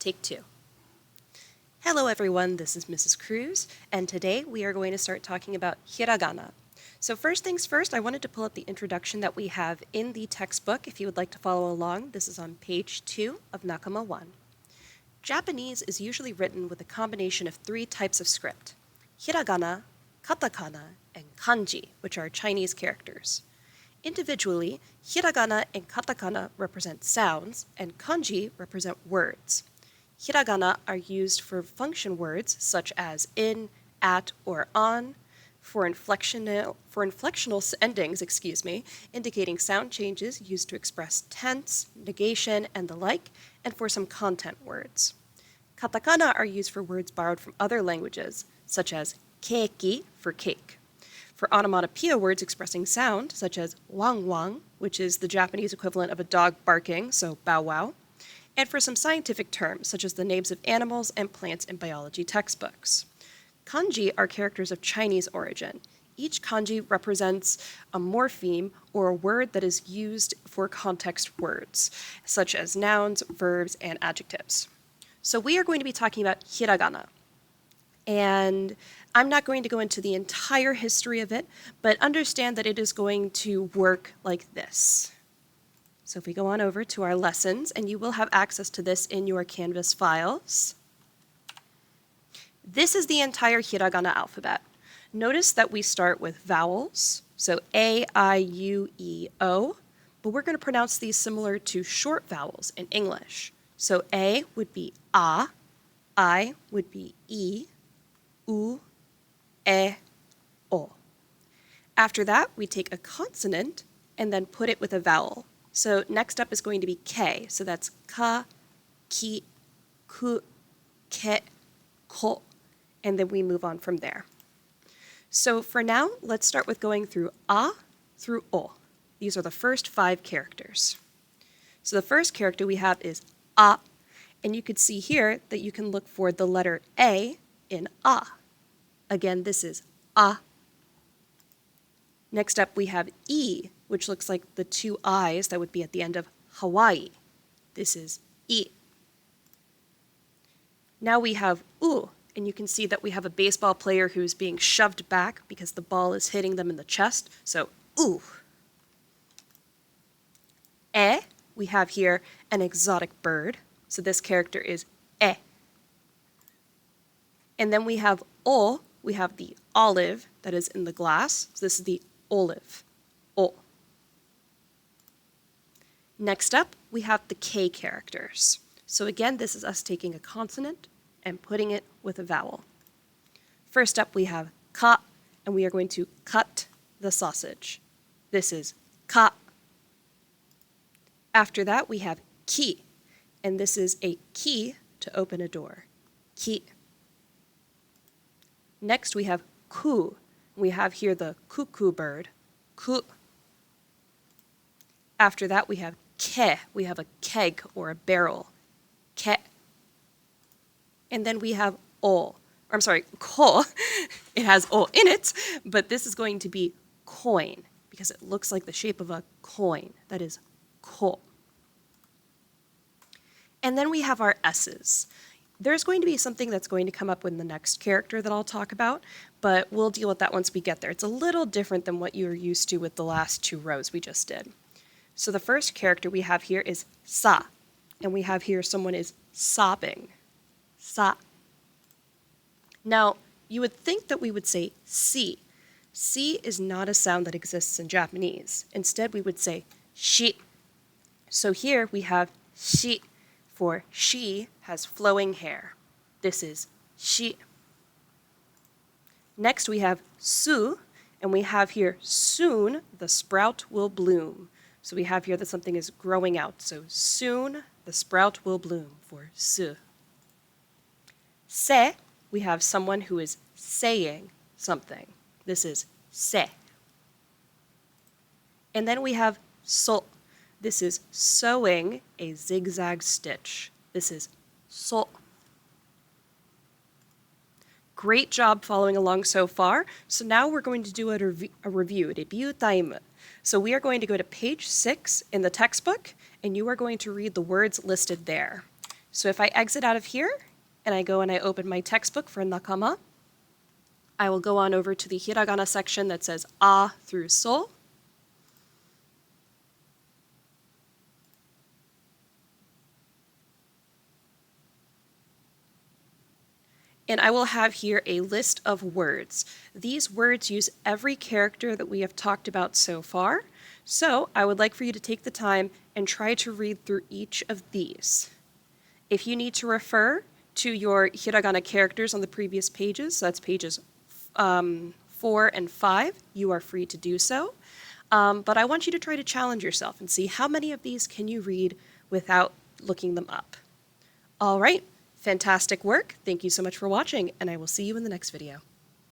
Take two. Hello everyone, this is Mrs. Cruz, and today we are going to start talking about hiragana. So first things first, I wanted to pull up the introduction that we have in the textbook. If you would like to follow along, this is on page 2 of Nakama 1. Japanese is usually written with a combination of 3 types of script: hiragana, katakana, and kanji, which are Chinese characters. Individually, hiragana and katakana represent sounds, and kanji represent words. Hiragana are used for function words such as in, at, or on, for inflectional endings, indicating sound changes used to express tense, negation, and the like, and for some content words. Katakana are used for words borrowed from other languages, such as keiki for cake. For onomatopoeia words expressing sound, such as wang wang, which is the Japanese equivalent of a dog barking, so bow wow, and for some scientific terms, such as the names of animals and plants in biology textbooks. Kanji are characters of Chinese origin. Each kanji represents a morpheme or a word that is used for context words, such as nouns, verbs, and adjectives. So we are going to be talking about hiragana. And I'm not going to go into the entire history of it, but understand that it is going to work like this. So if we go on over to our lessons, and you will have access to this in your Canvas files. This is the entire hiragana alphabet. Notice that we start with vowels, so A, I, U, E, O, but we're going to pronounce these similar to short vowels in English. So A would be A, I would be E, U, E, O. After that, we take a consonant and then put it with a vowel. So next up is going to be K, so that's ka, ki, ku, ke, ko, and then we move on from there. So for now, let's start with going through A through O. These are the first 5 characters. So the first character we have is A, and you could see here that you can look for the letter A in A. Again, this is A. Next up we have E, which looks like the 2 I's that would be at the end of Hawaii. This is E. Now we have U, and you can see that we have a baseball player who's being shoved back because the ball is hitting them in the chest, so U. E, we have here an exotic bird, so this character is E. And then we have O, we have the olive that is in the glass, so this is the olive, O. Next up, we have the K characters. So again, this is us taking a consonant and putting it with a vowel. First up, we have ka, and we are going to cut the sausage. This is ka. After that, we have ki, and this is a key to open a door. Ki. Next, we have ku. We have here the cuckoo bird, ku. After that, we have ke. We have a keg or a barrel, ke. And then we have ko. It has o in it, but this is going to be coin because it looks like the shape of a coin. That is ko. And then we have our S's. There's going to be something that's going to come up in the next character that I'll talk about, but we'll deal with that once we get there. It's a little different than what you're used to with the last 2 rows we just did. So the first character we have here is sa, and we have here someone is sobbing, sa. Now, you would think that we would say si. Si is not a sound that exists in Japanese. Instead, we would say shi. So here we have shi, for she has flowing hair. This is shi. Next we have su, and we have here soon the sprout will bloom. So we have here that something is growing out. So soon the sprout will bloom for su. Se, we have someone who is saying something. This is se. And then we have so. This is sewing a zigzag stitch. This is so. Great job following along so far. So now we're going to do a review time. So we are going to go to page 6 in the textbook, and you are going to read the words listed there. So if I exit out of here and I go and I open my textbook for nakama, I will go on over to the hiragana section that says a through so. And I will have here a list of words. These words use every character that we have talked about so far. So I would like for you to take the time and try to read through each of these. If you need to refer to your hiragana characters on the previous pages, so that's pages 4 and 5, you are free to do so. But I want you to try to challenge yourself and see how many of these can you read without looking them up. All right, fantastic work. Thank you so much for watching, and I will see you in the next video.